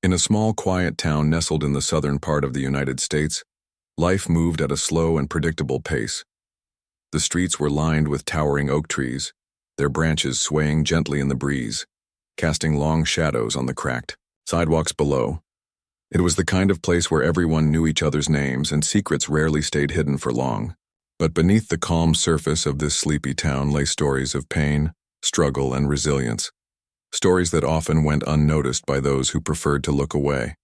In a small, quiet town nestled in the southern part of the United States, life moved at a slow and predictable pace. The streets were lined with towering oak trees, their branches swaying gently in the breeze, casting long shadows on the cracked sidewalks below. It was the kind of place where everyone knew each other's names and secrets rarely stayed hidden for long. But beneath the calm surface of this sleepy town lay stories of pain, struggle, and resilience. Stories that often went unnoticed by those who preferred to look away.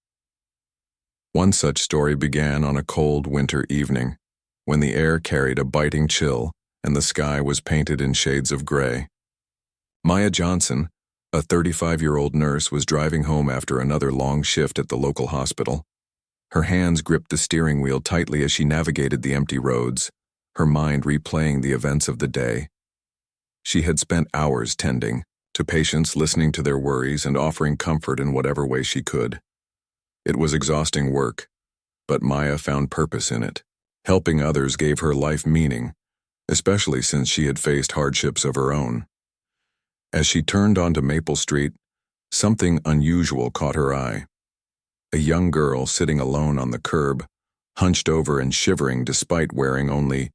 One such story began on a cold winter evening, when the air carried a biting chill and the sky was painted in shades of gray. Maya Johnson, a 35-year-old nurse, was driving home after another long shift at the local hospital. Her hands gripped the steering wheel tightly as she navigated the empty roads, her mind replaying the events of the day. She had spent hours tending to patients, listening to their worries and offering comfort in whatever way she could. It was exhausting work, but Maya found purpose in it. Helping others gave her life meaning, especially since she had faced hardships of her own. As she turned onto Maple Street, something unusual caught her eye. A young girl sitting alone on the curb, hunched over and shivering despite wearing only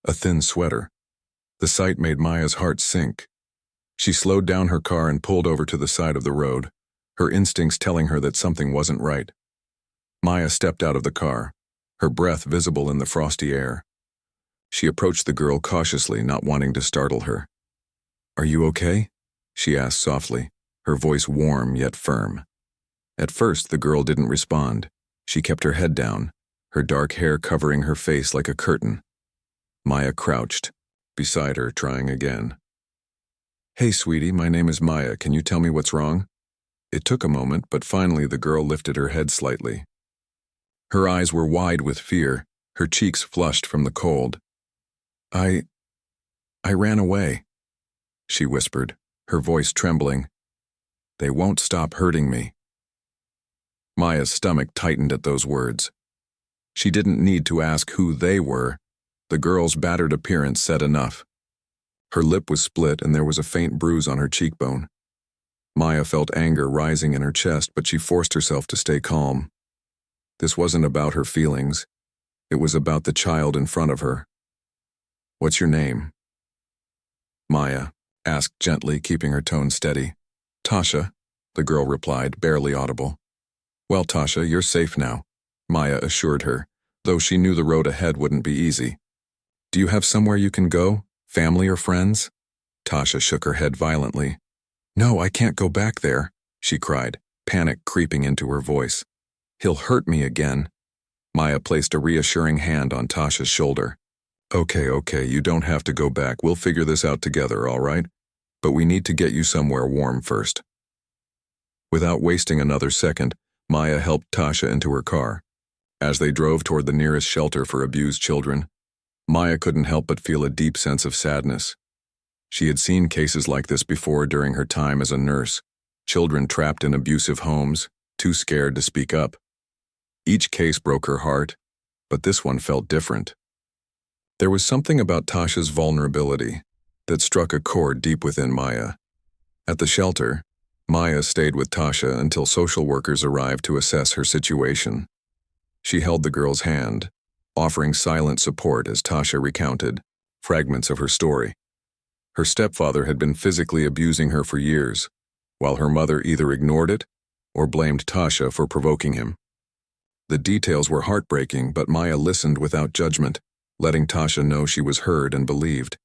a thin sweater. The sight made Maya's heart sink. She slowed down her car and pulled over to the side of the road, her instincts telling her that something wasn't right. Maya stepped out of the car, her breath visible in the frosty air. She approached the girl cautiously, not wanting to startle her. "Are you okay?" she asked softly, her voice warm yet firm. At first, the girl didn't respond. She kept her head down, her dark hair covering her face like a curtain. Maya crouched beside her, trying again. "Hey, sweetie, my name is Maya. Can you tell me what's wrong?" It took a moment, but finally the girl lifted her head slightly. Her eyes were wide with fear, her cheeks flushed from the cold. I ran away," she whispered, her voice trembling. "They won't stop hurting me." Maya's stomach tightened at those words. She didn't need to ask who they were. The girl's battered appearance said enough. Her lip was split and there was a faint bruise on her cheekbone. Maya felt anger rising in her chest, but she forced herself to stay calm. This wasn't about her feelings. It was about the child in front of her. "What's your name?" Maya asked gently, keeping her tone steady. "Tasha," the girl replied, barely audible. "Well, Tasha, you're safe now," Maya assured her, though she knew the road ahead wouldn't be easy. "Do you have somewhere you can go? Family or friends?" Tasha shook her head violently. "No, I can't go back there," she cried, panic creeping into her voice. "He'll hurt me again." Maya placed a reassuring hand on Tasha's shoulder. Okay, you don't have to go back. We'll figure this out together, all right? But we need to get you somewhere warm first." Without wasting another second, Maya helped Tasha into her car. As they drove toward the nearest shelter for abused children, Maya couldn't help but feel a deep sense of sadness. She had seen cases like this before during her time as a nurse, children trapped in abusive homes, too scared to speak up. Each case broke her heart, but this one felt different. There was something about Tasha's vulnerability that struck a chord deep within Maya. At the shelter, Maya stayed with Tasha until social workers arrived to assess her situation. She held the girl's hand, offering silent support as Tasha recounted fragments of her story. Her stepfather had been physically abusing her for years, while her mother either ignored it or blamed Tasha for provoking him. The details were heartbreaking, but Maya listened without judgment, letting Tasha know she was heard and believed.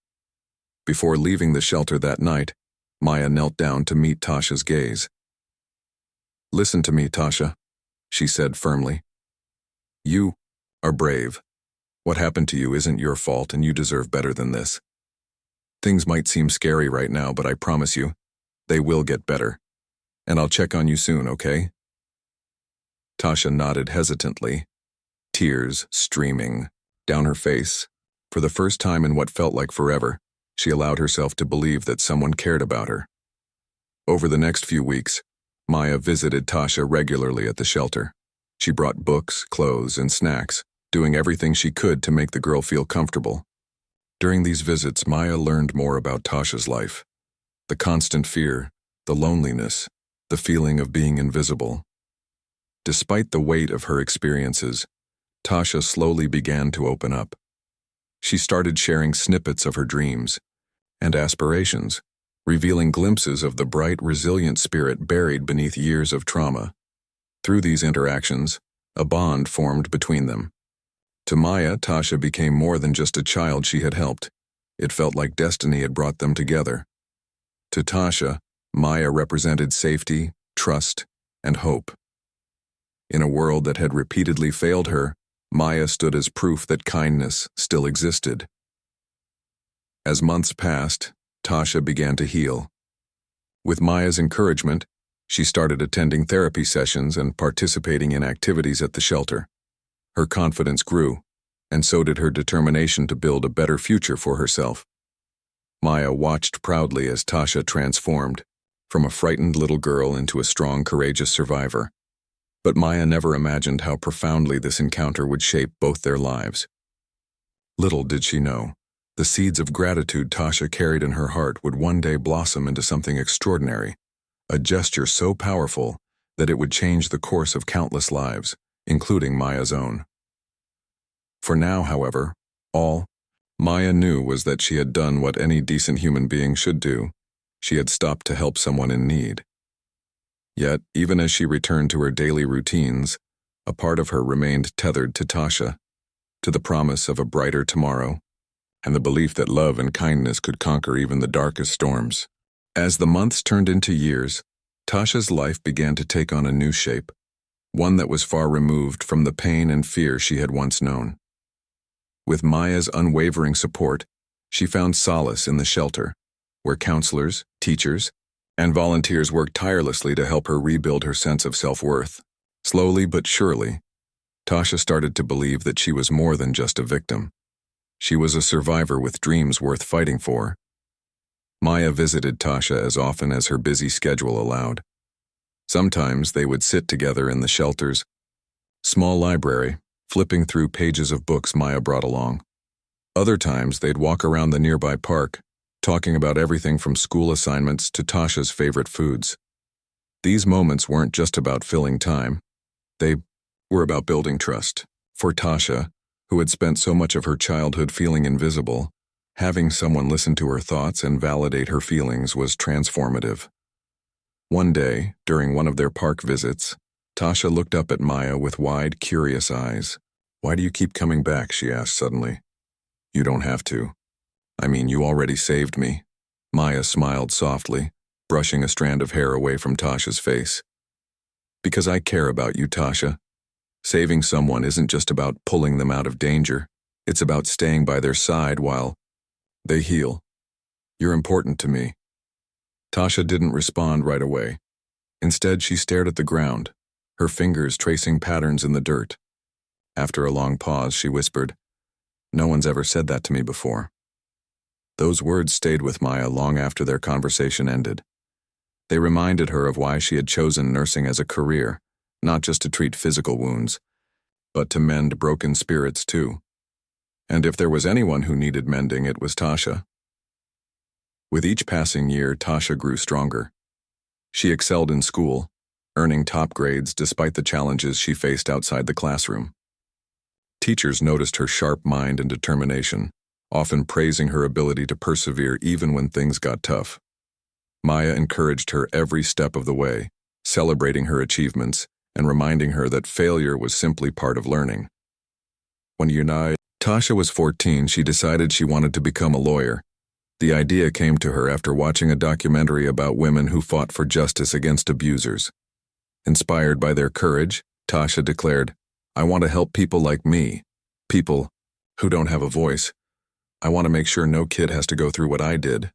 Before leaving the shelter that night, Maya knelt down to meet Tasha's gaze. "Listen to me, Tasha," she said firmly. "You are brave. What happened to you isn't your fault and you deserve better than this. Things might seem scary right now, but I promise you, they will get better. And I'll check on you soon, okay?" Tasha nodded hesitantly, tears streaming down her face. For the first time in what felt like forever, she allowed herself to believe that someone cared about her. Over the next few weeks, Maya visited Tasha regularly at the shelter. She brought books, clothes, and snacks, doing everything she could to make the girl feel comfortable. During these visits, Maya learned more about Tasha's life. The constant fear, the loneliness, the feeling of being invisible. Despite the weight of her experiences, Tasha slowly began to open up. She started sharing snippets of her dreams and aspirations, revealing glimpses of the bright, resilient spirit buried beneath years of trauma. Through these interactions, a bond formed between them. To Maya, Tasha became more than just a child she had helped. It felt like destiny had brought them together. To Tasha, Maya represented safety, trust, and hope. In a world that had repeatedly failed her, Maya stood as proof that kindness still existed. As months passed, Tasha began to heal. With Maya's encouragement, she started attending therapy sessions and participating in activities at the shelter. Her confidence grew, and so did her determination to build a better future for herself. Maya watched proudly as Tasha transformed, from a frightened little girl into a strong, courageous survivor. But Maya never imagined how profoundly this encounter would shape both their lives. Little did she know, the seeds of gratitude Tasha carried in her heart would one day blossom into something extraordinary, a gesture so powerful that it would change the course of countless lives, including Maya's own. For now, however, all Maya knew was that she had done what any decent human being should do. She had stopped to help someone in need. Yet, even as she returned to her daily routines, a part of her remained tethered to Tasha, to the promise of a brighter tomorrow, and the belief that love and kindness could conquer even the darkest storms. As the months turned into years, Tasha's life began to take on a new shape, one that was far removed from the pain and fear she had once known. With Maya's unwavering support, she found solace in the shelter, where counselors, teachers, and volunteers worked tirelessly to help her rebuild her sense of self-worth. Slowly but surely, Tasha started to believe that she was more than just a victim. She was a survivor with dreams worth fighting for. Maya visited Tasha as often as her busy schedule allowed. Sometimes they would sit together in the shelter's small library, flipping through pages of books Maya brought along. Other times they'd walk around the nearby park, talking about everything from school assignments to Tasha's favorite foods. These moments weren't just about filling time. They were about building trust. For Tasha, who had spent so much of her childhood feeling invisible, having someone listen to her thoughts and validate her feelings was transformative. One day, during one of their park visits, Tasha looked up at Maya with wide, curious eyes. "Why do you keep coming back?" she asked suddenly. "You don't have to. I mean, you already saved me." Maya smiled softly, brushing a strand of hair away from Tasha's face. "Because I care about you, Tasha. Saving someone isn't just about pulling them out of danger. It's about staying by their side while they heal. You're important to me." Tasha didn't respond right away. Instead, she stared at the ground, her fingers tracing patterns in the dirt. After a long pause, she whispered, "No one's ever said that to me before." Those words stayed with Maya long after their conversation ended. They reminded her of why she had chosen nursing as a career, not just to treat physical wounds, but to mend broken spirits too. And if there was anyone who needed mending, it was Tasha. With each passing year, Tasha grew stronger. She excelled in school, earning top grades despite the challenges she faced outside the classroom. Teachers noticed her sharp mind and determination, often praising her ability to persevere even when things got tough. Maya encouraged her every step of the way, celebrating her achievements and reminding her that failure was simply part of learning. When Tasha was 14, she decided she wanted to become a lawyer. The idea came to her after watching a documentary about women who fought for justice against abusers. Inspired by their courage, Tasha declared, "I want to help people like me, people who don't have a voice. I want to make sure no kid has to go through what I did."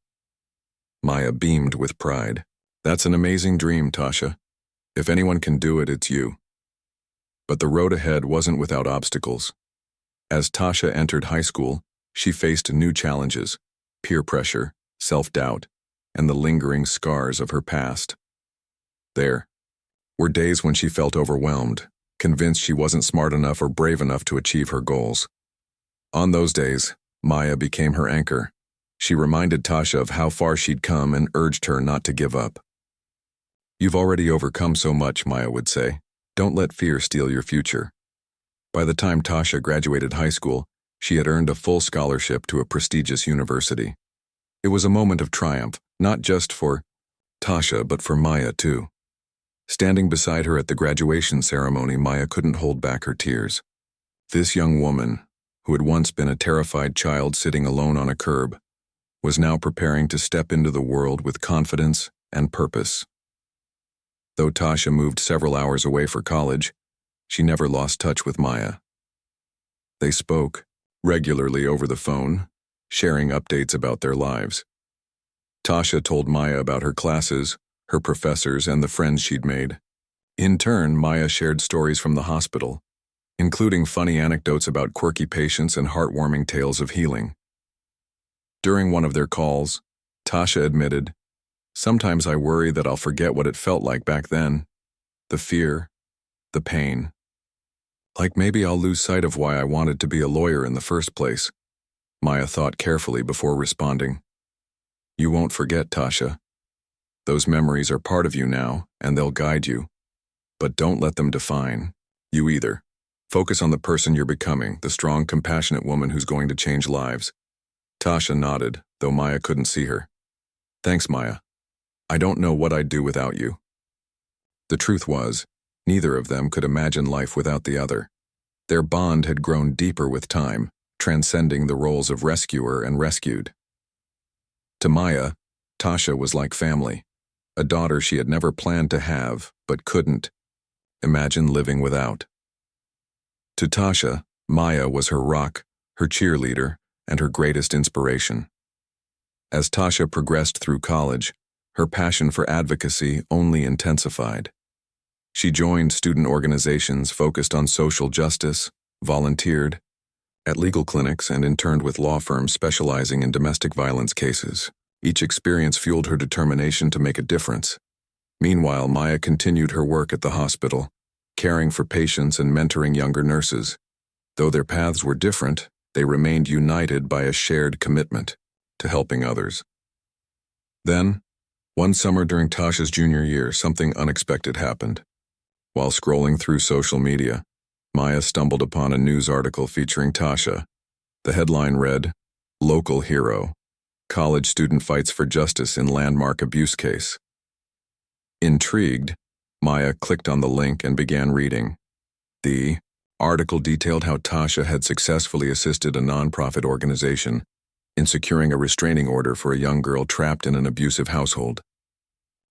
Maya beamed with pride. "That's an amazing dream, Tasha. If anyone can do it, it's you." But the road ahead wasn't without obstacles. As Tasha entered high school, she faced new challenges: peer pressure, self-doubt, and the lingering scars of her past. There were days when she felt overwhelmed, convinced she wasn't smart enough or brave enough to achieve her goals. On those days, Maya became her anchor. She reminded Tasha of how far she'd come and urged her not to give up. "You've already overcome so much," Maya would say. Don't let fear steal your future. By the time Tasha graduated high school, she had earned a full scholarship to a prestigious university. It was a moment of triumph, not just for Tasha, but for Maya too. Standing beside her at the graduation ceremony, Maya couldn't hold back her tears. This young woman, who had once been a terrified child sitting alone on a curb, was now preparing to step into the world with confidence and purpose. Though Tasha moved several hours away for college, she never lost touch with Maya. They spoke regularly over the phone, sharing updates about their lives. Tasha told Maya about her classes, her professors, and the friends she'd made. In turn, Maya shared stories from the hospital, including funny anecdotes about quirky patients and heartwarming tales of healing. During one of their calls, Tasha admitted, "Sometimes I worry that I'll forget what it felt like back then. The fear, the pain. Like maybe I'll lose sight of why I wanted to be a lawyer in the first place." Maya thought carefully before responding. "You won't forget, Tasha. Those memories are part of you now, and they'll guide you. But don't let them define you either. Focus on the person you're becoming, the strong, compassionate woman who's going to change lives." Tasha nodded, though Maya couldn't see her. "Thanks, Maya. I don't know what I'd do without you." The truth was, neither of them could imagine life without the other. Their bond had grown deeper with time, transcending the roles of rescuer and rescued. To Maya, Tasha was like family, a daughter she had never planned to have, but couldn't imagine living without. To Tasha, Maya was her rock, her cheerleader, and her greatest inspiration. As Tasha progressed through college, her passion for advocacy only intensified. She joined student organizations focused on social justice, volunteered at legal clinics, and interned with law firms specializing in domestic violence cases. Each experience fueled her determination to make a difference. Meanwhile, Maya continued her work at the hospital, caring for patients and mentoring younger nurses. Though their paths were different, they remained united by a shared commitment to helping others. Then, one summer during Tasha's junior year, something unexpected happened. While scrolling through social media, Maya stumbled upon a news article featuring Tasha. The headline read, "Local Hero. College Student Fights for Justice in Landmark Abuse Case." Intrigued, Maya clicked on the link and began reading. The article detailed how Tasha had successfully assisted a nonprofit organization in securing a restraining order for a young girl trapped in an abusive household.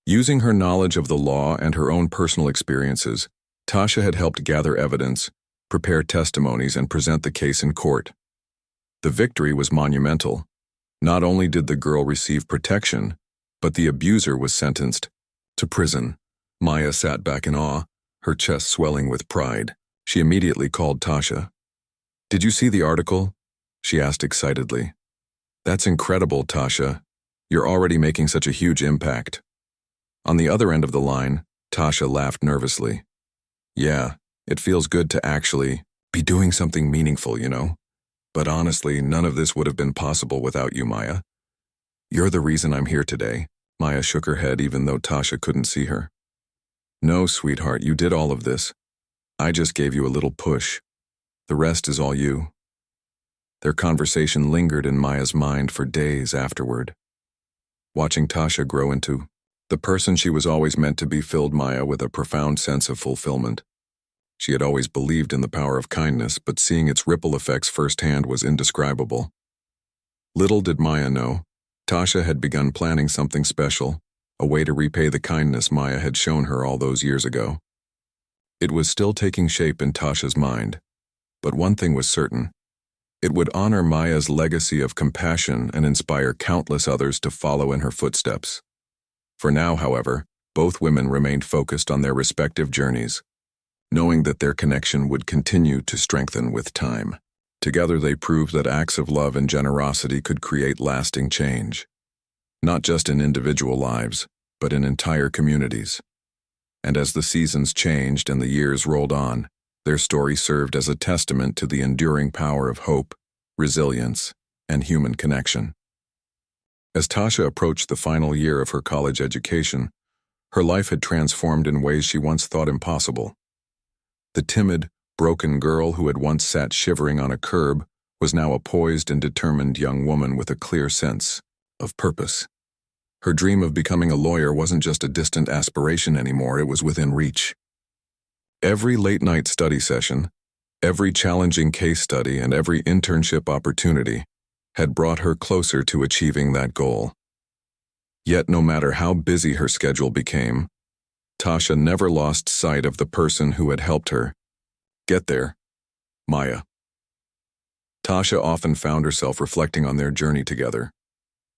Using her knowledge of the law and her own personal experiences, Tasha had helped gather evidence, prepare testimonies, and present the case in court. The victory was monumental. Not only did the girl receive protection, but the abuser was sentenced to prison. Maya sat back in awe, her chest swelling with pride. She immediately called Tasha. "Did you see the article?" she asked excitedly. "That's incredible, Tasha. You're already making such a huge impact." On the other end of the line, Tasha laughed nervously. "Yeah, it feels good to actually be doing something meaningful, you know? But honestly, none of this would have been possible without you, Maya. You're the reason I'm here today." Maya shook her head even though Tasha couldn't see her. "No, sweetheart, you did all of this. I just gave you a little push. The rest is all you." Their conversation lingered in Maya's mind for days afterward. Watching Tasha grow into the person she was always meant to be filled Maya with a profound sense of fulfillment. She had always believed in the power of kindness, but seeing its ripple effects firsthand was indescribable. Little did Maya know, Tasha had begun planning something special, a way to repay the kindness Maya had shown her all those years ago. It was still taking shape in Tasha's mind, but one thing was certain. It would honor Maya's legacy of compassion and inspire countless others to follow in her footsteps. For now, however, both women remained focused on their respective journeys, knowing that their connection would continue to strengthen with time. Together they proved that acts of love and generosity could create lasting change, not just in individual lives, but in entire communities. And as the seasons changed and the years rolled on, their story served as a testament to the enduring power of hope, resilience, and human connection. As Tasha approached the final year of her college education, her life had transformed in ways she once thought impossible. The timid, broken girl who had once sat shivering on a curb was now a poised and determined young woman with a clear sense of purpose. Her dream of becoming a lawyer wasn't just a distant aspiration anymore, it was within reach. Every late-night study session, every challenging case study, and every internship opportunity had brought her closer to achieving that goal. Yet no matter how busy her schedule became, Tasha never lost sight of the person who had helped her get there, Maya. Tasha often found herself reflecting on their journey together.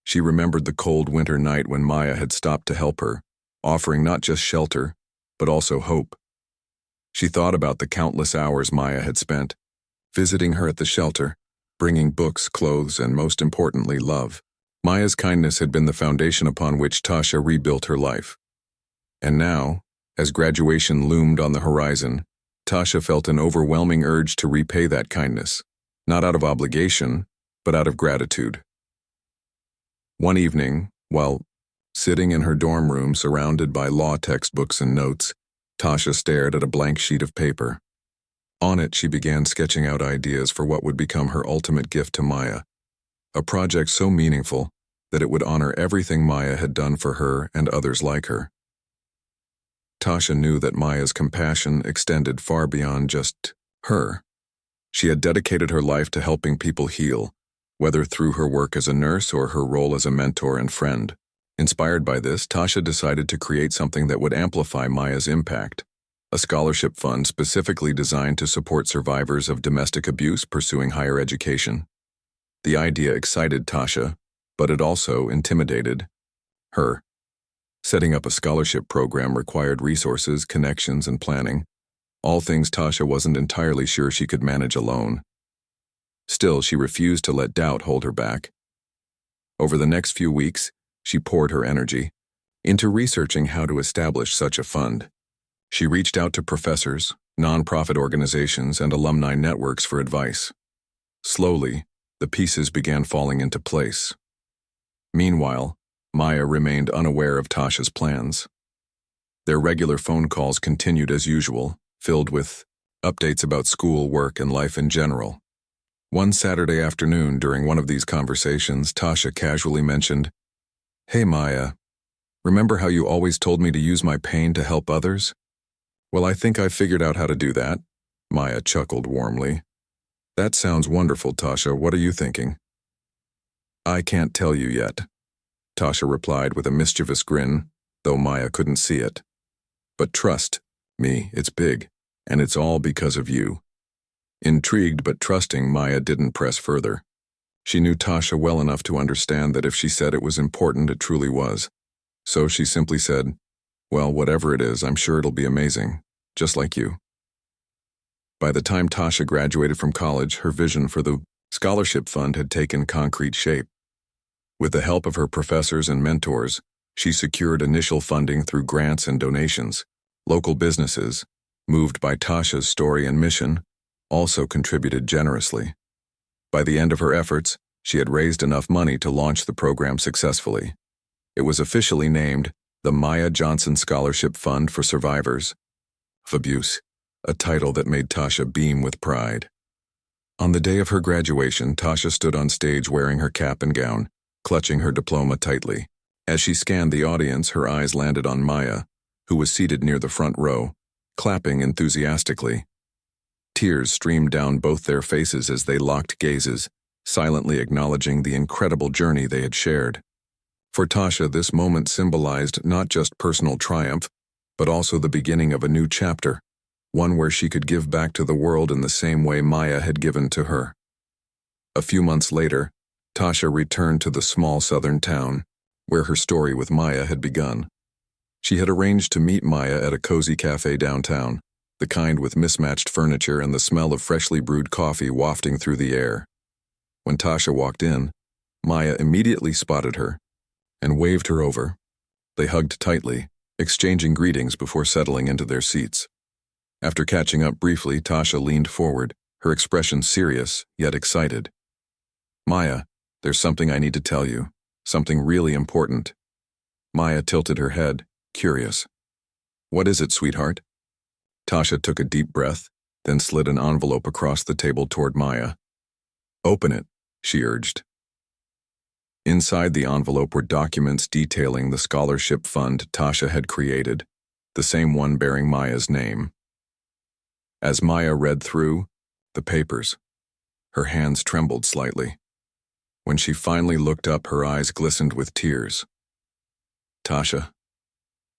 She remembered the cold winter night when Maya had stopped to help her, offering not just shelter, but also hope. She thought about the countless hours Maya had spent, visiting her at the shelter, bringing books, clothes, and most importantly, love. Maya's kindness had been the foundation upon which Tasha rebuilt her life. And now, as graduation loomed on the horizon, Tasha felt an overwhelming urge to repay that kindness, not out of obligation, but out of gratitude. One evening, while sitting in her dorm room surrounded by law textbooks and notes, Tasha stared at a blank sheet of paper. On it, she began sketching out ideas for what would become her ultimate gift to Maya, a project so meaningful that it would honor everything Maya had done for her and others like her. Tasha knew that Maya's compassion extended far beyond just her. She had dedicated her life to helping people heal, whether through her work as a nurse or her role as a mentor and friend. Inspired by this, Tasha decided to create something that would amplify Maya's impact, a scholarship fund specifically designed to support survivors of domestic abuse pursuing higher education. The idea excited Tasha, but it also intimidated her. Setting up a scholarship program required resources, connections, and planning, all things Tasha wasn't entirely sure she could manage alone. Still, she refused to let doubt hold her back. Over the next few weeks, she poured her energy into researching how to establish such a fund. She reached out to professors, nonprofit organizations, and alumni networks for advice. Slowly, the pieces began falling into place. Meanwhile, Maya remained unaware of Tasha's plans. Their regular phone calls continued as usual, filled with updates about school, work, and life in general. One Saturday afternoon during one of these conversations, Tasha casually mentioned, "Hey Maya, remember how you always told me to use my pain to help others? Well, I think I've figured out how to do that." Maya chuckled warmly. "That sounds wonderful, Tasha. What are you thinking?" "I can't tell you yet," Tasha replied with a mischievous grin, though Maya couldn't see it. "But trust me, it's big, and it's all because of you." Intrigued but trusting, Maya didn't press further. She knew Tasha well enough to understand that if she said it was important, it truly was. So she simply said, "Well, whatever it is, I'm sure it'll be amazing, just like you." By the time Tasha graduated from college, her vision for the scholarship fund had taken concrete shape. With the help of her professors and mentors, she secured initial funding through grants and donations. Local businesses, moved by Tasha's story and mission, also contributed generously. By the end of her efforts, she had raised enough money to launch the program successfully. It was officially named the Maya Johnson Scholarship Fund for Survivors of Abuse, a title that made Tasha beam with pride. On the day of her graduation, Tasha stood on stage wearing her cap and gown, clutching her diploma tightly. As she scanned the audience, her eyes landed on Maya, who was seated near the front row, clapping enthusiastically. Tears streamed down both their faces as they locked gazes, silently acknowledging the incredible journey they had shared. For Tasha, this moment symbolized not just personal triumph, but also the beginning of a new chapter, one where she could give back to the world in the same way Maya had given to her. A few months later, Tasha returned to the small southern town, where her story with Maya had begun. She had arranged to meet Maya at a cozy cafe downtown, the kind with mismatched furniture and the smell of freshly brewed coffee wafting through the air. When Tasha walked in, Maya immediately spotted her and waved her over. They hugged tightly, exchanging greetings before settling into their seats. After catching up briefly, Tasha leaned forward, her expression serious, yet excited. "Maya, there's something I need to tell you, something really important." Maya tilted her head, curious. "What is it, sweetheart?" Tasha took a deep breath, then slid an envelope across the table toward Maya. "Open it," she urged. Inside the envelope were documents detailing the scholarship fund Tasha had created, the same one bearing Maya's name. As Maya read through the papers, her hands trembled slightly. When she finally looked up, her eyes glistened with tears. "Tasha,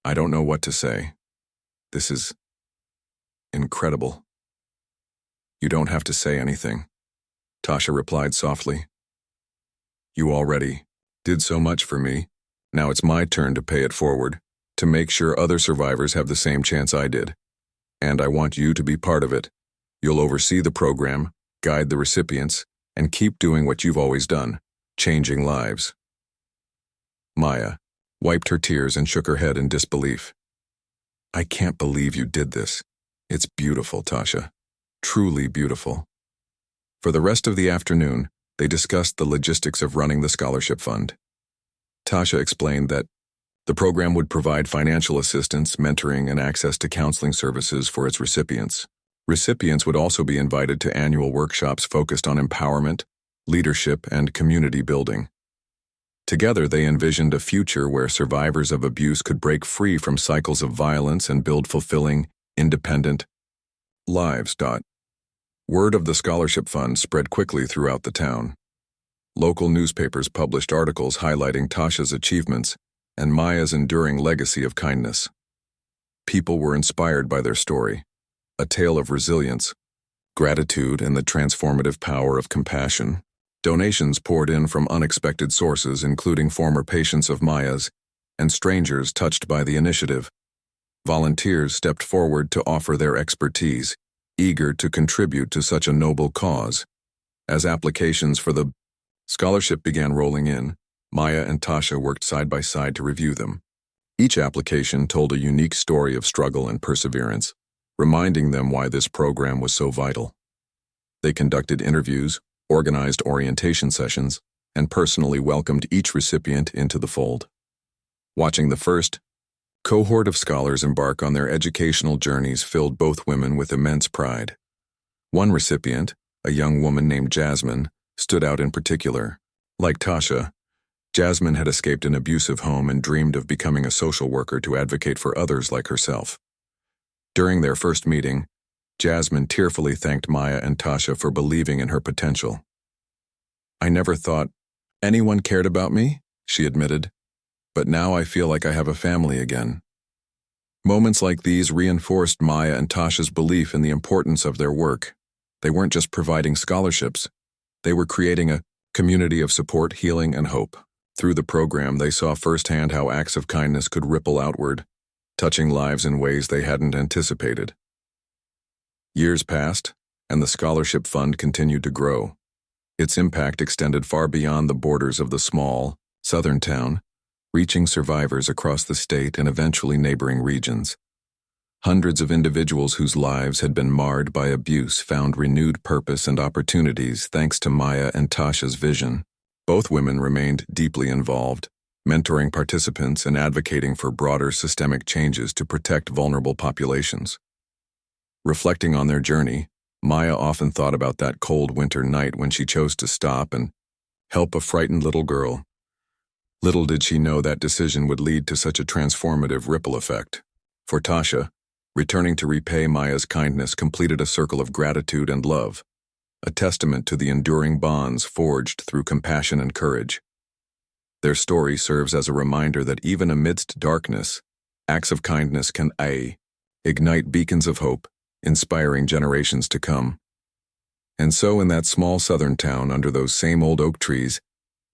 I don't know what to say. This is incredible." "You don't have to say anything," Tasha replied softly. "You already did so much for me. Now it's my turn to pay it forward, to make sure other survivors have the same chance I did. And I want you to be part of it. You'll oversee the program, guide the recipients, and keep doing what you've always done, changing lives." Maya wiped her tears and shook her head in disbelief. "I can't believe you did this. It's beautiful, Tasha. Truly beautiful." For the rest of the afternoon, they discussed the logistics of running the scholarship fund. Tasha explained that the program would provide financial assistance, mentoring, and access to counseling services for its recipients. Recipients would also be invited to annual workshops focused on empowerment, leadership, and community building. Together, they envisioned a future where survivors of abuse could break free from cycles of violence and build fulfilling, independent lives. Word of the scholarship fund spread quickly throughout the town. Local newspapers published articles highlighting Tasha's achievements and Maya's enduring legacy of kindness. People were inspired by their story, a tale of resilience, gratitude, and the transformative power of compassion. Donations poured in from unexpected sources, including former patients of Maya's and strangers touched by the initiative. Volunteers stepped forward to offer their expertise, eager to contribute to such a noble cause. As applications for the scholarship began rolling in, Maya and Tasha worked side by side to review them. Each application told a unique story of struggle and perseverance, reminding them why this program was so vital. They conducted interviews, organized orientation sessions, and personally welcomed each recipient into the fold. Watching the first cohort of scholars embark on their educational journeys filled both women with immense pride. One recipient, a young woman named Jasmine, stood out in particular. Like Tasha, Jasmine had escaped an abusive home and dreamed of becoming a social worker to advocate for others like herself. During their first meeting, Jasmine tearfully thanked Maya and Tasha for believing in her potential. "I never thought anyone cared about me," she admitted, "but now I feel like I have a family again." Moments like these reinforced Maya and Tasha's belief in the importance of their work. They weren't just providing scholarships. They were creating a community of support, healing, and hope. Through the program, they saw firsthand how acts of kindness could ripple outward, touching lives in ways they hadn't anticipated. Years passed, and the scholarship fund continued to grow. Its impact extended far beyond the borders of the small, southern town, reaching survivors across the state and eventually neighboring regions. Hundreds of individuals whose lives had been marred by abuse found renewed purpose and opportunities thanks to Maya and Tasha's vision. Both women remained deeply involved, mentoring participants and advocating for broader systemic changes to protect vulnerable populations. Reflecting on their journey, Maya often thought about that cold winter night when she chose to stop and help a frightened little girl. Little did she know that decision would lead to such a transformative ripple effect. For Tasha, returning to repay Maya's kindness completed a circle of gratitude and love, a testament to the enduring bonds forged through compassion and courage. Their story serves as a reminder that even amidst darkness, acts of kindness can ignite beacons of hope, inspiring generations to come. And so in that small southern town under those same old oak trees,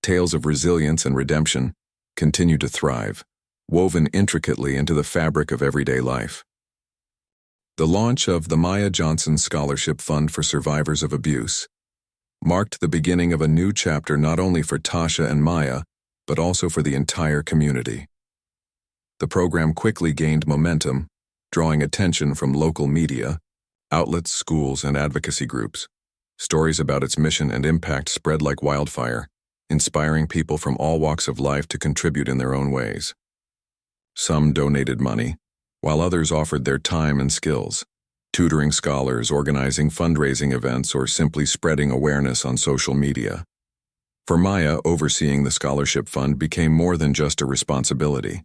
tales of resilience and redemption continue to thrive, woven intricately into the fabric of everyday life. The launch of the Maya Johnson Scholarship Fund for Survivors of Abuse marked the beginning of a new chapter not only for Tasha and Maya, but also for the entire community. The program quickly gained momentum, drawing attention from local media, outlets, schools, and advocacy groups. Stories about its mission and impact spread like wildfire, inspiring people from all walks of life to contribute in their own ways. Some donated money, while others offered their time and skills, tutoring scholars, organizing fundraising events, or simply spreading awareness on social media. For Maya, overseeing the scholarship fund became more than just a responsibility.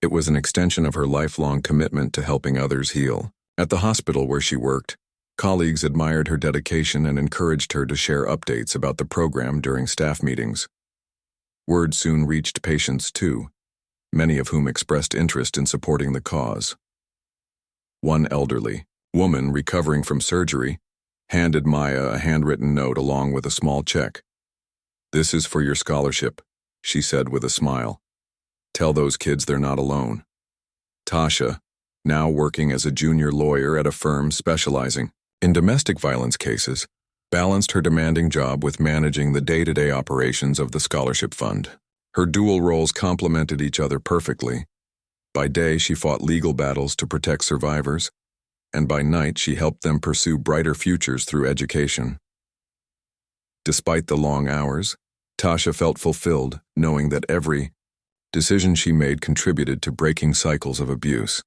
It was an extension of her lifelong commitment to helping others heal. At the hospital where she worked, colleagues admired her dedication and encouraged her to share updates about the program during staff meetings. Word soon reached patients too, many of whom expressed interest in supporting the cause. One elderly woman recovering from surgery handed Maya a handwritten note along with a small check. "This is for your scholarship," she said with a smile. "Tell those kids they're not alone." Tasha, now working as a junior lawyer at a firm specializing in domestic violence cases, balanced her demanding job with managing the day-to-day operations of the scholarship fund. Her dual roles complemented each other perfectly. By day, she fought legal battles to protect survivors, and by night, she helped them pursue brighter futures through education. Despite the long hours, Tasha felt fulfilled, knowing that every decision she made contributed to breaking cycles of abuse.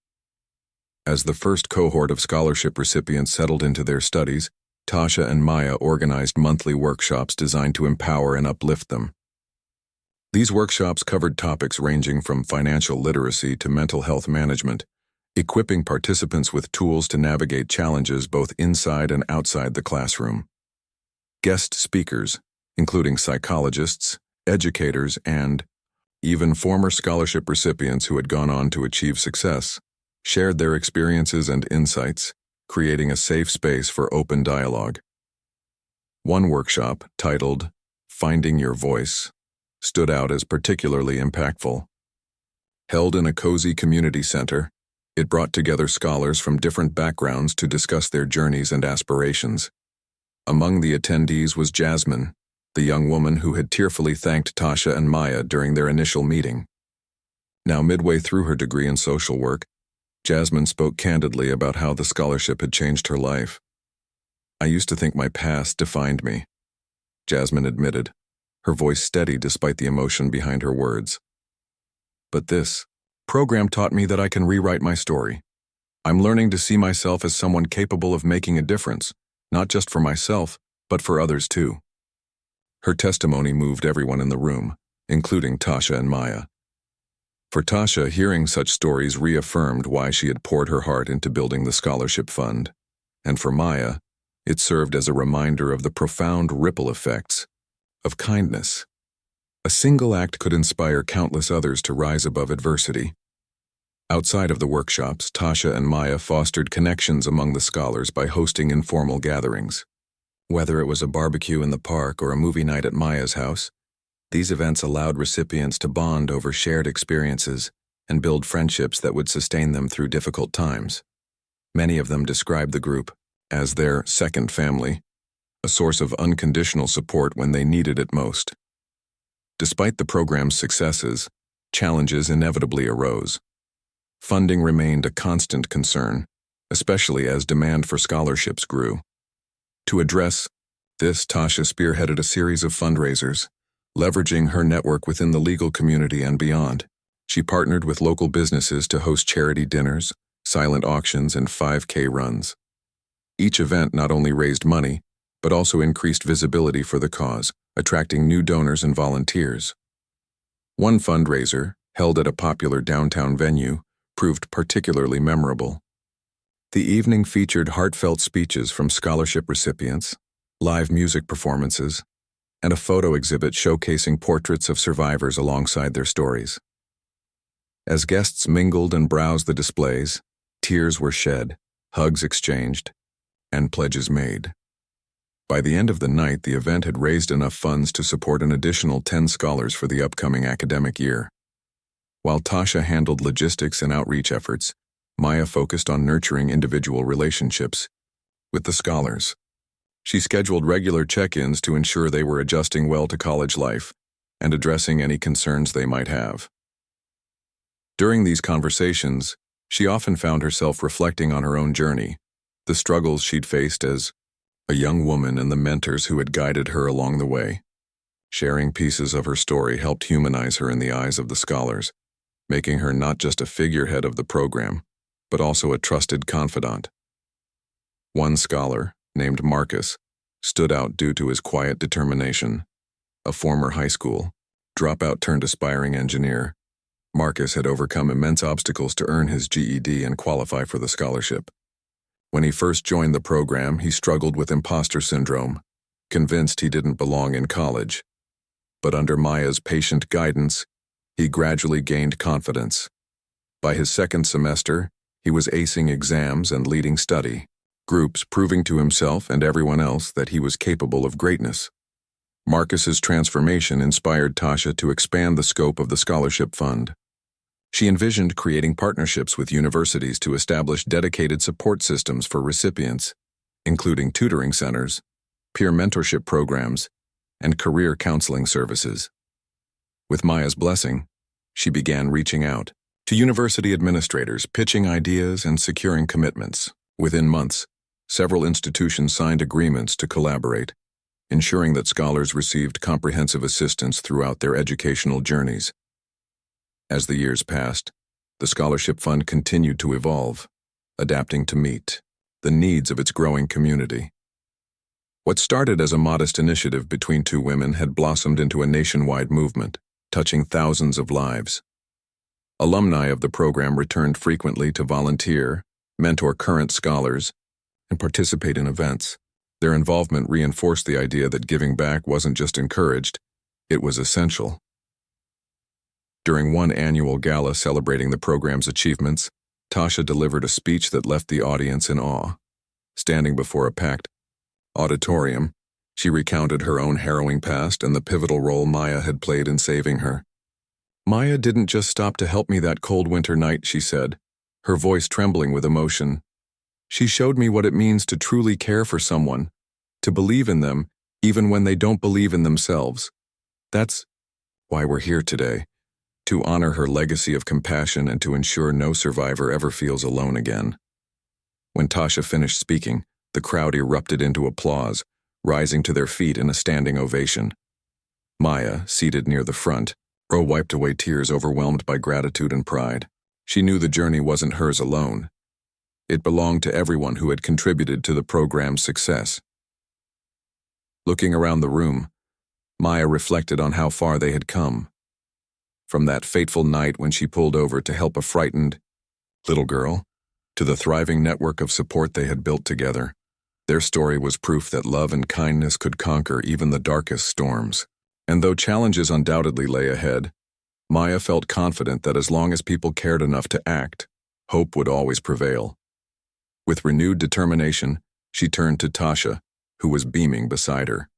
As the first cohort of scholarship recipients settled into their studies, Tasha and Maya organized monthly workshops designed to empower and uplift them. These workshops covered topics ranging from financial literacy to mental health management, equipping participants with tools to navigate challenges both inside and outside the classroom. Guest speakers, including psychologists, educators, and even former scholarship recipients who had gone on to achieve success, shared their experiences and insights, creating a safe space for open dialogue. One workshop, titled "Finding Your Voice," stood out as particularly impactful. Held in a cozy community center, it brought together scholars from different backgrounds to discuss their journeys and aspirations. Among the attendees was Jasmine, the young woman who had tearfully thanked Tasha and Maya during their initial meeting. Now midway through her degree in social work, Jasmine spoke candidly about how the scholarship had changed her life. "I used to think my past defined me," Jasmine admitted, her voice steady despite the emotion behind her words. "But this program taught me that I can rewrite my story. I'm learning to see myself as someone capable of making a difference, not just for myself, but for others too." Her testimony moved everyone in the room, including Tasha and Maya. For Tasha, hearing such stories reaffirmed why she had poured her heart into building the scholarship fund. And for Maya, it served as a reminder of the profound ripple effects of kindness. A single act could inspire countless others to rise above adversity. Outside of the workshops, Tasha and Maya fostered connections among the scholars by hosting informal gatherings. Whether it was a barbecue in the park or a movie night at Maya's house, these events allowed recipients to bond over shared experiences and build friendships that would sustain them through difficult times. Many of them described the group as their second family, a source of unconditional support when they needed it most. Despite the program's successes, challenges inevitably arose. Funding remained a constant concern, especially as demand for scholarships grew. To address this, Tasha spearheaded a series of fundraisers, leveraging her network within the legal community and beyond. She partnered with local businesses to host charity dinners, silent auctions, and 5K runs. Each event not only raised money, but also increased visibility for the cause, attracting new donors and volunteers. One fundraiser, held at a popular downtown venue, proved particularly memorable. The evening featured heartfelt speeches from scholarship recipients, live music performances, and a photo exhibit showcasing portraits of survivors alongside their stories. As guests mingled and browsed the displays, tears were shed, hugs exchanged, and pledges made. By the end of the night, the event had raised enough funds to support an additional 10 scholars for the upcoming academic year. While Tasha handled logistics and outreach efforts, Maya focused on nurturing individual relationships with the scholars. She scheduled regular check-ins to ensure they were adjusting well to college life and addressing any concerns they might have. During these conversations, she often found herself reflecting on her own journey, the struggles she'd faced as a young woman and the mentors who had guided her along the way. Sharing pieces of her story helped humanize her in the eyes of the scholars, making her not just a figurehead of the program, but also a trusted confidant. One scholar, named Marcus, stood out due to his quiet determination. A former high school dropout turned aspiring engineer, Marcus had overcome immense obstacles to earn his GED and qualify for the scholarship. When he first joined the program, he struggled with imposter syndrome, convinced he didn't belong in college. But under Maya's patient guidance, he gradually gained confidence. By his second semester, he was acing exams and leading study groups, proving to himself and everyone else that he was capable of greatness. Marcus's transformation inspired Tasha to expand the scope of the scholarship fund. She envisioned creating partnerships with universities to establish dedicated support systems for recipients, including tutoring centers, peer mentorship programs, and career counseling services. With Maya's blessing, she began reaching out to university administrators, pitching ideas and securing commitments. Within months, several institutions signed agreements to collaborate, ensuring that scholars received comprehensive assistance throughout their educational journeys. As the years passed, the scholarship fund continued to evolve, adapting to meet the needs of its growing community. What started as a modest initiative between two women had blossomed into a nationwide movement, touching thousands of lives. Alumni of the program returned frequently to volunteer, mentor current scholars, and participate in events. Their involvement reinforced the idea that giving back wasn't just encouraged, it was essential. During one annual gala celebrating the program's achievements, Tasha delivered a speech that left the audience in awe. Standing before a packed auditorium, she recounted her own harrowing past and the pivotal role Maya had played in saving her. "Maya didn't just stop to help me that cold winter night," she said, her voice trembling with emotion. "She showed me what it means to truly care for someone, to believe in them even when they don't believe in themselves. That's why we're here today, to honor her legacy of compassion and to ensure no survivor ever feels alone again." When Tasha finished speaking, the crowd erupted into applause, rising to their feet in a standing ovation. Maya, seated near the front row, wiped away tears, overwhelmed by gratitude and pride. She knew the journey wasn't hers alone. It belonged to everyone who had contributed to the program's success. Looking around the room, Maya reflected on how far they had come. From that fateful night when she pulled over to help a frightened little girl, to the thriving network of support they had built together, their story was proof that love and kindness could conquer even the darkest storms. And though challenges undoubtedly lay ahead, Maya felt confident that as long as people cared enough to act, hope would always prevail. With renewed determination, she turned to Tasha, who was beaming beside her.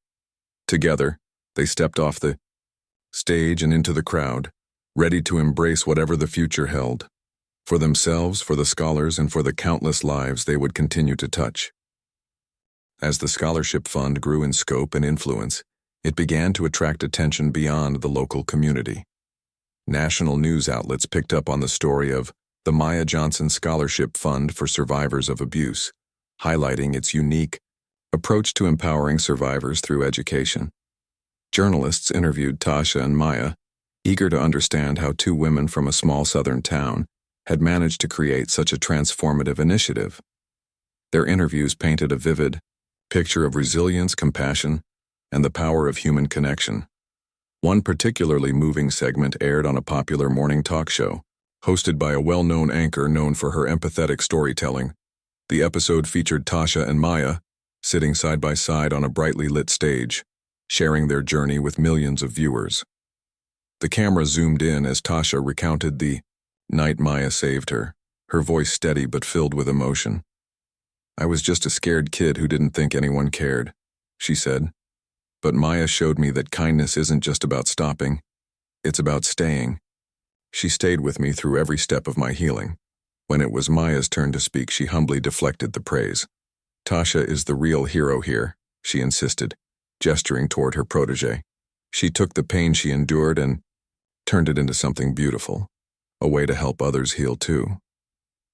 Together, they stepped off the stage and into the crowd, ready to embrace whatever the future held, for themselves, for the scholars, and for the countless lives they would continue to touch. As the scholarship fund grew in scope and influence, it began to attract attention beyond the local community. National news outlets picked up on the story of the Maya Johnson Scholarship Fund for Survivors of Abuse, highlighting its unique approach to empowering survivors through education. Journalists interviewed Tasha and Maya, eager to understand how two women from a small southern town had managed to create such a transformative initiative. Their interviews painted a vivid picture of resilience, compassion, and the power of human connection. One particularly moving segment aired on a popular morning talk show, hosted by a well-known anchor known for her empathetic storytelling. The episode featured Tasha and Maya sitting side by side on a brightly lit stage, sharing their journey with millions of viewers. The camera zoomed in as Tasha recounted the night Maya saved her, her voice steady but filled with emotion. "I was just a scared kid who didn't think anyone cared," she said. "But Maya showed me that kindness isn't just about stopping, it's about staying. She stayed with me through every step of my healing." When it was Maya's turn to speak, she humbly deflected the praise. "Tasha is the real hero here," she insisted, gesturing toward her protege. "She took the pain she endured and turned it into something beautiful, a way to help others heal too.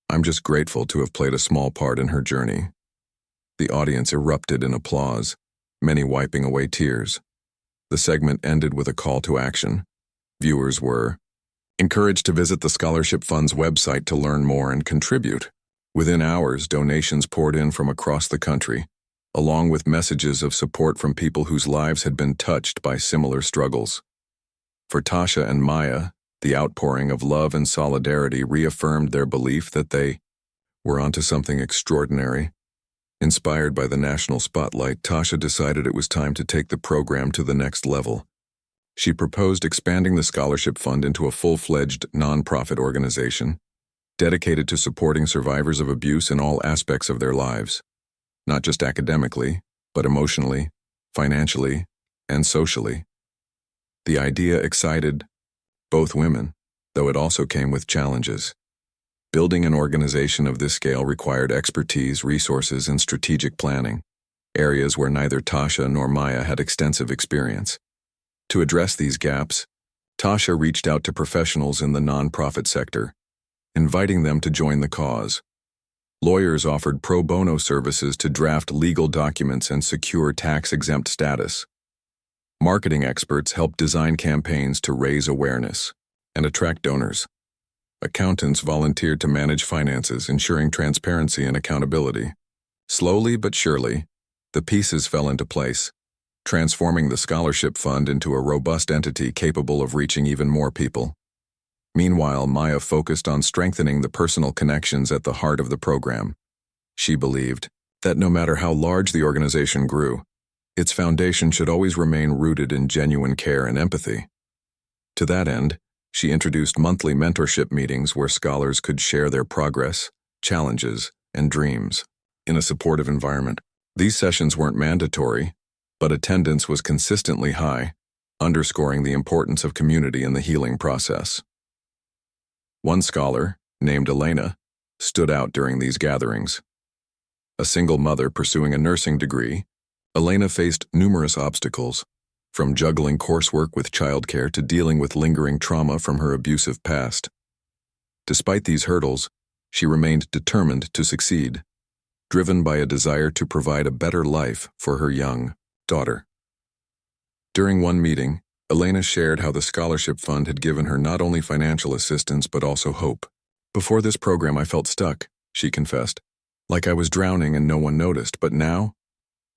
I'm just grateful to have played a small part in her journey." The audience erupted in applause, many wiping away tears. The segment ended with a call to action. Viewers were encouraged to visit the Scholarship Fund's website to learn more and contribute. Within hours, donations poured in from across the country, along with messages of support from people whose lives had been touched by similar struggles. For Tasha and Maya, the outpouring of love and solidarity reaffirmed their belief that they were onto something extraordinary. Inspired by the national spotlight, Tasha decided it was time to take the program to the next level. She proposed expanding the scholarship fund into a full-fledged nonprofit organization, dedicated to supporting survivors of abuse in all aspects of their lives, not just academically, but emotionally, financially, and socially. The idea excited both women, though it also came with challenges. Building an organization of this scale required expertise, resources, and strategic planning, areas where neither Tasha nor Maya had extensive experience. To address these gaps, Tasha reached out to professionals in the nonprofit sector, inviting them to join the cause. Lawyers offered pro bono services to draft legal documents and secure tax-exempt status. Marketing experts helped design campaigns to raise awareness and attract donors. Accountants volunteered to manage finances, ensuring transparency and accountability. Slowly but surely, the pieces fell into place, transforming the scholarship fund into a robust entity capable of reaching even more people. Meanwhile, Maya focused on strengthening the personal connections at the heart of the program. She believed that no matter how large the organization grew, its foundation should always remain rooted in genuine care and empathy. To that end, she introduced monthly mentorship meetings where scholars could share their progress, challenges, and dreams in a supportive environment. These sessions weren't mandatory, but attendance was consistently high, underscoring the importance of community in the healing process. One scholar, named Elena, stood out during these gatherings. A single mother pursuing a nursing degree, Elena faced numerous obstacles, from juggling coursework with childcare to dealing with lingering trauma from her abusive past. Despite these hurdles, she remained determined to succeed, driven by a desire to provide a better life for her young daughter. During one meeting, Elena shared how the scholarship fund had given her not only financial assistance but also hope. "Before this program, I felt stuck," she confessed, "like I was drowning and no one noticed, but now,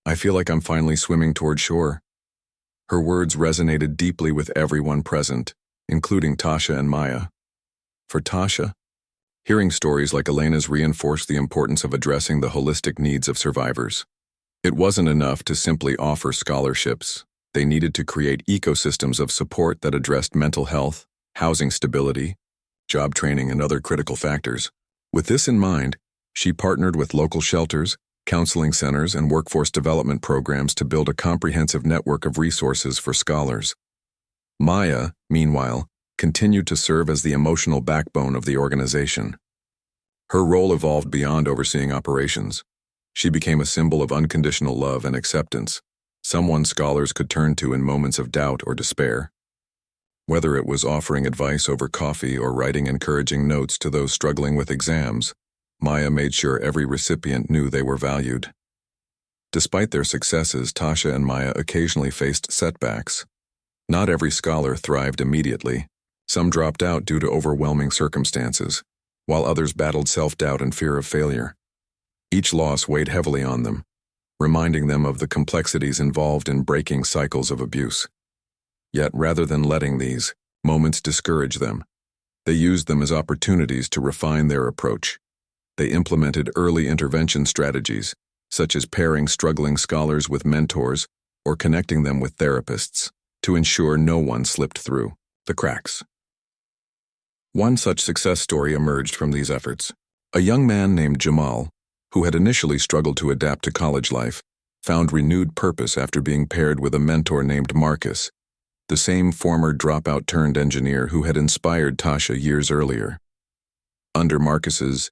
I feel like I'm finally swimming toward shore." Her words resonated deeply with everyone present, including Tasha and Maya. For Tasha, hearing stories like Elena's reinforced the importance of addressing the holistic needs of survivors. It wasn't enough to simply offer scholarships. They needed to create ecosystems of support that addressed mental health, housing stability, job training, and other critical factors. With this in mind, she partnered with local shelters, counseling centers, and workforce development programs to build a comprehensive network of resources for scholars. Maya, meanwhile, continued to serve as the emotional backbone of the organization. Her role evolved beyond overseeing operations. She became a symbol of unconditional love and acceptance, someone scholars could turn to in moments of doubt or despair. Whether it was offering advice over coffee or writing encouraging notes to those struggling with exams, Maya made sure every recipient knew they were valued. Despite their successes, Tasha and Maya occasionally faced setbacks. Not every scholar thrived immediately. Some dropped out due to overwhelming circumstances, while others battled self-doubt and fear of failure. Each loss weighed heavily on them, reminding them of the complexities involved in breaking cycles of abuse. Yet, rather than letting these moments discourage them, they used them as opportunities to refine their approach. They implemented early intervention strategies, such as pairing struggling scholars with mentors or connecting them with therapists, to ensure no one slipped through the cracks. One such success story emerged from these efforts. A young man named Jamal, who had initially struggled to adapt to college life, found renewed purpose after being paired with a mentor named Marcus, the same former dropout-turned-engineer who had inspired Tasha years earlier. Under Marcus's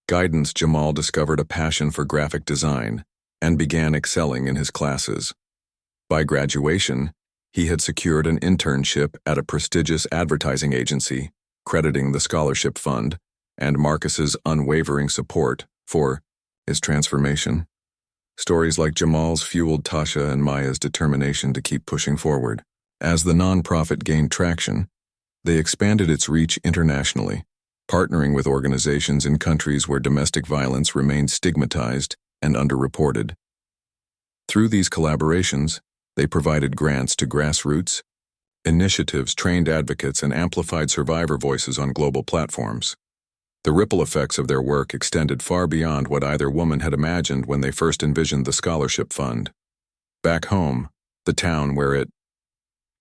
guidance, Jamal discovered a passion for graphic design and began excelling in his classes. By graduation, he had secured an internship at a prestigious advertising agency, crediting the scholarship fund and Marcus's unwavering support for his transformation. Stories like Jamal's fueled Tasha and Maya's determination to keep pushing forward. As the nonprofit gained traction, they expanded its reach internationally, partnering with organizations in countries where domestic violence remained stigmatized and underreported. Through these collaborations, they provided grants to grassroots initiatives, trained advocates, and amplified survivor voices on global platforms. The ripple effects of their work extended far beyond what either woman had imagined when they first envisioned the scholarship fund. Back home, the town where it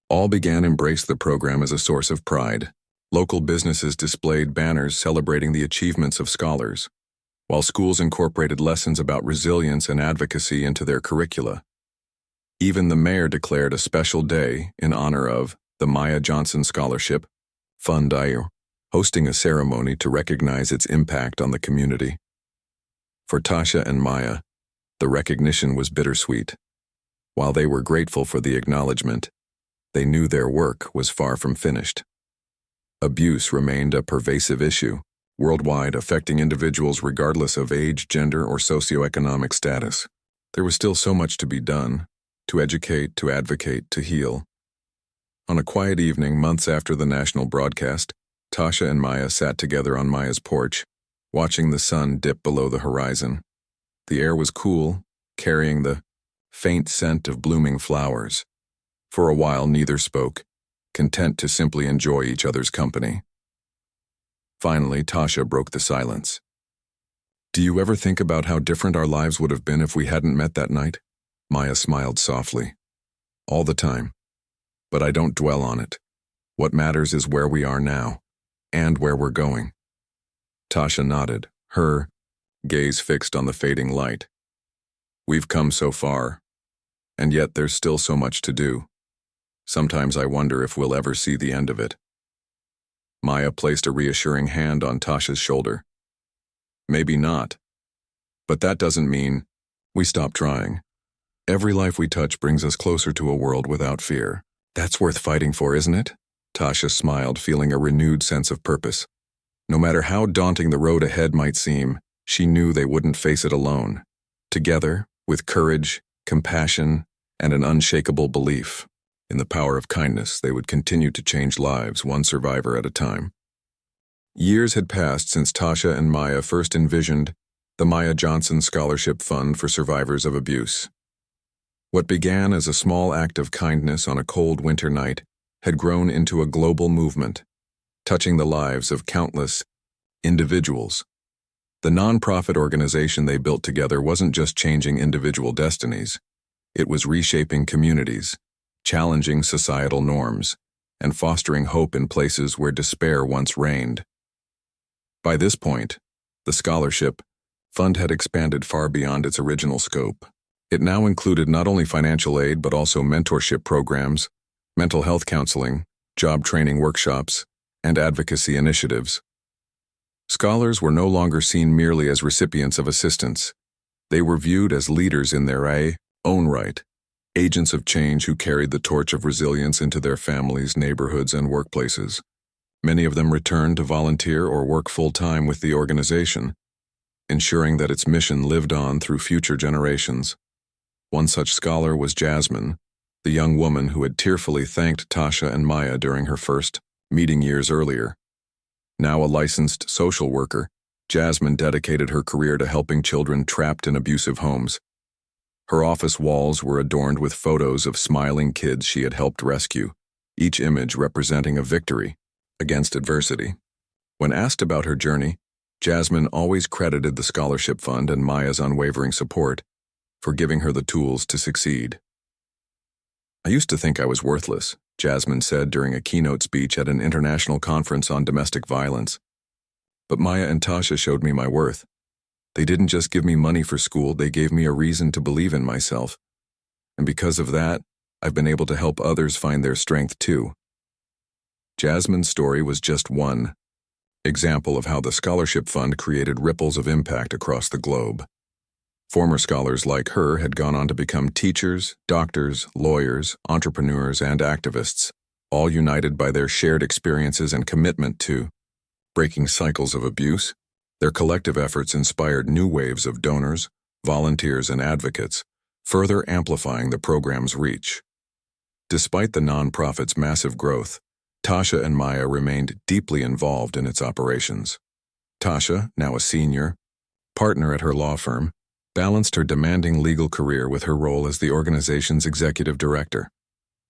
all began embraced the program as a source of pride. Local businesses displayed banners celebrating the achievements of scholars, while schools incorporated lessons about resilience and advocacy into their curricula. Even the mayor declared a special day in honor of the Maya Johnson Scholarship Fund, hosting a ceremony to recognize its impact on the community. For Tasha and Maya, the recognition was bittersweet. While they were grateful for the acknowledgement, they knew their work was far from finished. Abuse remained a pervasive issue, worldwide, affecting individuals regardless of age, gender, or socioeconomic status. There was still so much to be done, to educate, to advocate, to heal. On a quiet evening, months after the national broadcast, Tasha and Maya sat together on Maya's porch, watching the sun dip below the horizon. The air was cool, carrying the faint scent of blooming flowers. For a while, neither spoke, content to simply enjoy each other's company. Finally, Tasha broke the silence. "Do you ever think about how different our lives would have been if we hadn't met that night?" Maya smiled softly. "All the time. But I don't dwell on it. What matters is where we are now, and where we're going." Tasha nodded, her gaze fixed on the fading light. "We've come so far, and yet there's still so much to do. Sometimes I wonder if we'll ever see the end of it." Maya placed a reassuring hand on Tasha's shoulder. "Maybe not. But that doesn't mean we stop trying. Every life we touch brings us closer to a world without fear. That's worth fighting for, isn't it?" Tasha smiled, feeling a renewed sense of purpose. No matter how daunting the road ahead might seem, she knew they wouldn't face it alone. Together, with courage, compassion, and an unshakable belief in the power of kindness, they would continue to change lives, one survivor at a time. Years had passed since Tasha and Maya first envisioned the Maya Johnson Scholarship Fund for Survivors of Abuse. What began as a small act of kindness on a cold winter night had grown into a global movement, touching the lives of countless individuals. The nonprofit organization they built together wasn't just changing individual destinies. It was reshaping communities, challenging societal norms, and fostering hope in places where despair once reigned. By this point, the scholarship fund had expanded far beyond its original scope. It now included not only financial aid but also mentorship programs, mental health counseling, job training workshops, and advocacy initiatives. Scholars were no longer seen merely as recipients of assistance. They were viewed as leaders in their own right, agents of change who carried the torch of resilience into their families, neighborhoods, and workplaces. Many of them returned to volunteer or work full-time with the organization, ensuring that its mission lived on through future generations. One such scholar was Jasmine, the young woman who had tearfully thanked Tasha and Maya during her first meeting years earlier. Now a licensed social worker, Jasmine dedicated her career to helping children trapped in abusive homes. Her office walls were adorned with photos of smiling kids she had helped rescue, each image representing a victory against adversity. When asked about her journey, Jasmine always credited the scholarship fund and Maya's unwavering support for giving her the tools to succeed. "I used to think I was worthless," Jasmine said during a keynote speech at an international conference on domestic violence. "But Maya and Tasha showed me my worth. They didn't just give me money for school, they gave me a reason to believe in myself. And because of that, I've been able to help others find their strength too." Jasmine's story was just one example of how the scholarship fund created ripples of impact across the globe. Former scholars like her had gone on to become teachers, doctors, lawyers, entrepreneurs, and activists, all united by their shared experiences and commitment to breaking cycles of abuse. Their collective efforts inspired new waves of donors, volunteers, and advocates, further amplifying the program's reach. Despite the nonprofit's massive growth, Tasha and Maya remained deeply involved in its operations. Tasha, now a senior partner at her law firm, balanced her demanding legal career with her role as the organization's executive director.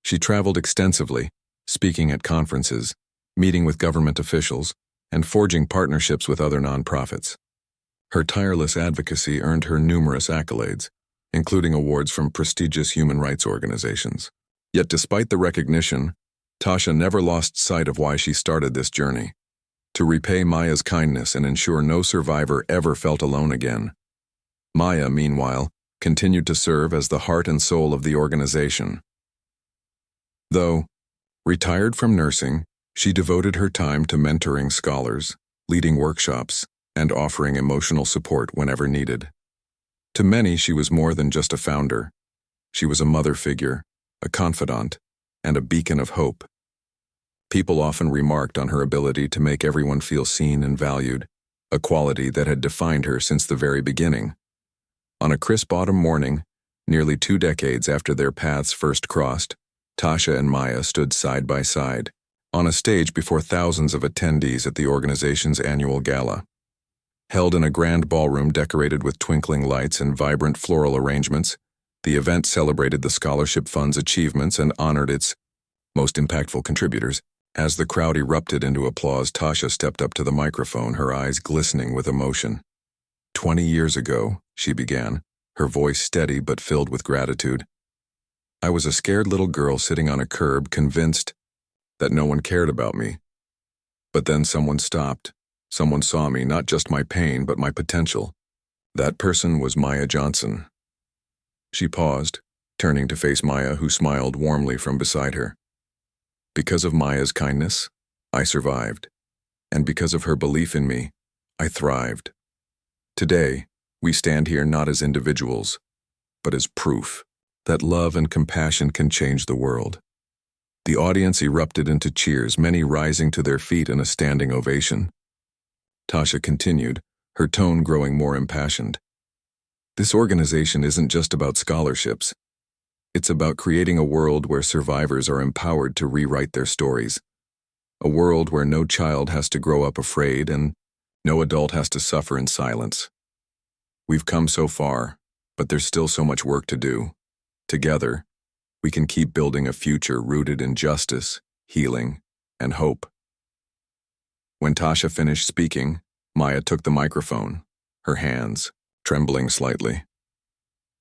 She traveled extensively, speaking at conferences, meeting with government officials, and forging partnerships with other nonprofits. Her tireless advocacy earned her numerous accolades, including awards from prestigious human rights organizations. Yet despite the recognition, Tasha never lost sight of why she started this journey: to repay Maya's kindness and ensure no survivor ever felt alone again. Maya, meanwhile, continued to serve as the heart and soul of the organization. Though retired from nursing, she devoted her time to mentoring scholars, leading workshops, and offering emotional support whenever needed. To many, she was more than just a founder. She was a mother figure, a confidant, and a beacon of hope. People often remarked on her ability to make everyone feel seen and valued, a quality that had defined her since the very beginning. On a crisp autumn morning, nearly 2 decades after their paths first crossed, Tasha and Maya stood side by side, on a stage before thousands of attendees at the organization's annual gala. Held in a grand ballroom decorated with twinkling lights and vibrant floral arrangements, the event celebrated the scholarship fund's achievements and honored its most impactful contributors. As the crowd erupted into applause, Tasha stepped up to the microphone, her eyes glistening with emotion. 20 years ago, she began, her voice steady but filled with gratitude. I was a scared little girl sitting on a curb, convinced that no one cared about me. But then someone stopped. Someone saw me, not just my pain, but my potential. That person was Maya Johnson. She paused, turning to face Maya, who smiled warmly from beside her. Because of Maya's kindness, I survived. And because of her belief in me, I thrived. Today, we stand here not as individuals, but as proof that love and compassion can change the world. The audience erupted into cheers, many rising to their feet in a standing ovation. Tasha continued, her tone growing more impassioned. This organization isn't just about scholarships. It's about creating a world where survivors are empowered to rewrite their stories. A world where no child has to grow up afraid and no adult has to suffer in silence. We've come so far, but there's still so much work to do. Together, we can keep building a future rooted in justice, healing, and hope. When Tasha finished speaking, Maya took the microphone, her hands trembling slightly.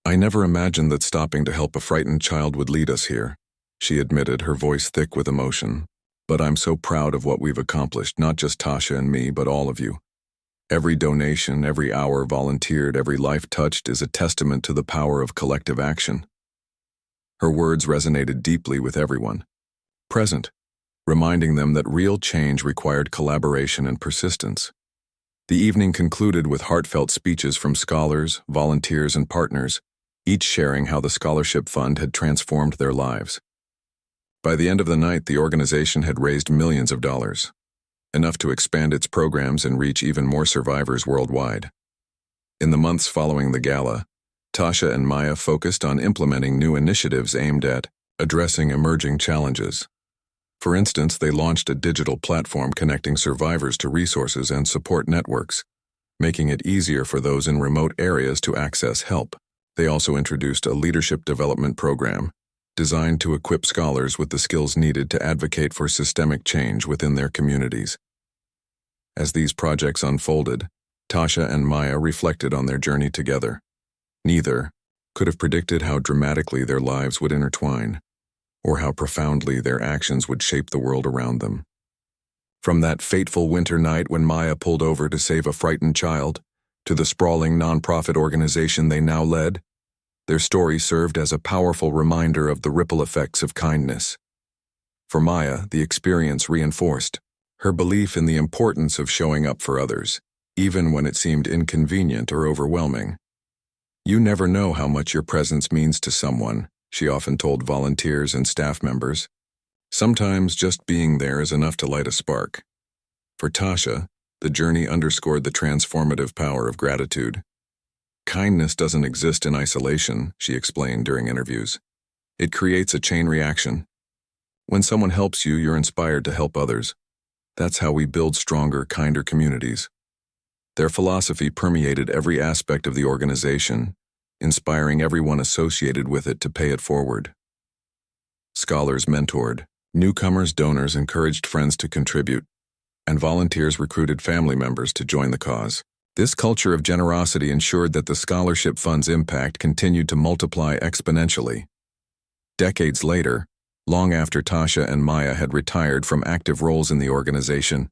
I never imagined that stopping to help a frightened child would lead us here, she admitted, her voice thick with emotion. But I'm so proud of what we've accomplished, not just Tasha and me, but all of you. Every donation, every hour volunteered, every life touched is a testament to the power of collective action. Her words resonated deeply with everyone present, reminding them that real change required collaboration and persistence. The evening concluded with heartfelt speeches from scholars, volunteers, and partners, each sharing how the scholarship fund had transformed their lives. By the end of the night, the organization had raised millions of dollars, enough to expand its programs and reach even more survivors worldwide. In the months following the gala, Tasha and Maya focused on implementing new initiatives aimed at addressing emerging challenges. For instance, they launched a digital platform connecting survivors to resources and support networks, making it easier for those in remote areas to access help. They also introduced a leadership development program designed to equip scholars with the skills needed to advocate for systemic change within their communities. As these projects unfolded, Tasha and Maya reflected on their journey together. Neither could have predicted how dramatically their lives would intertwine, or how profoundly their actions would shape the world around them. From that fateful winter night when Maya pulled over to save a frightened child, to the sprawling nonprofit organization they now led, their story served as a powerful reminder of the ripple effects of kindness. For Maya, the experience reinforced her belief in the importance of showing up for others, even when it seemed inconvenient or overwhelming. You never know how much your presence means to someone, she often told volunteers and staff members. Sometimes just being there is enough to light a spark. For Tasha, the journey underscored the transformative power of gratitude. Kindness doesn't exist in isolation, she explained during interviews. It creates a chain reaction. When someone helps you, you're inspired to help others. That's how we build stronger, kinder communities. Their philosophy permeated every aspect of the organization, inspiring everyone associated with it to pay it forward. Scholars mentored, newcomers, donors encouraged friends to contribute, and volunteers recruited family members to join the cause. This culture of generosity ensured that the scholarship fund's impact continued to multiply exponentially. Decades later, long after Tasha and Maya had retired from active roles in the organization,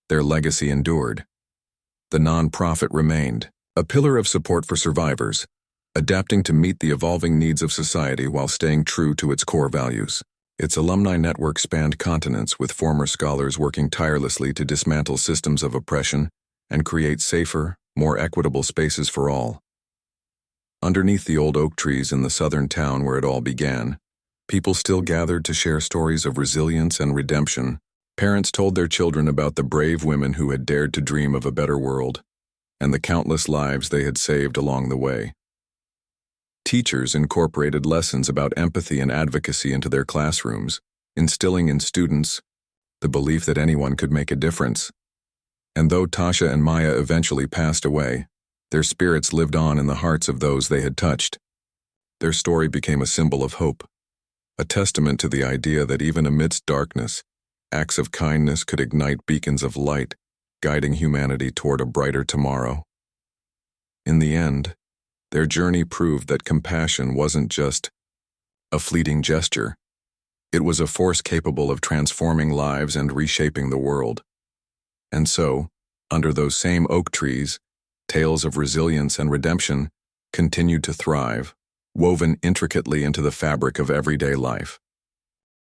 their legacy endured. The nonprofit remained a pillar of support for survivors, adapting to meet the evolving needs of society while staying true to its core values. Its alumni network spanned continents, with former scholars working tirelessly to dismantle systems of oppression and create safer, more equitable spaces for all. Underneath the old oak trees in the southern town where it all began, people still gathered to share stories of resilience and redemption. Parents told their children about the brave women who had dared to dream of a better world, and the countless lives they had saved along the way. Teachers incorporated lessons about empathy and advocacy into their classrooms, instilling in students the belief that anyone could make a difference. And though Tasha and Maya eventually passed away, their spirits lived on in the hearts of those they had touched. Their story became a symbol of hope, a testament to the idea that even amidst darkness, acts of kindness could ignite beacons of light, guiding humanity toward a brighter tomorrow. In the end, their journey proved that compassion wasn't just a fleeting gesture. It was a force capable of transforming lives and reshaping the world. And so, under those same oak trees, tales of resilience and redemption continued to thrive, woven intricately into the fabric of everyday life.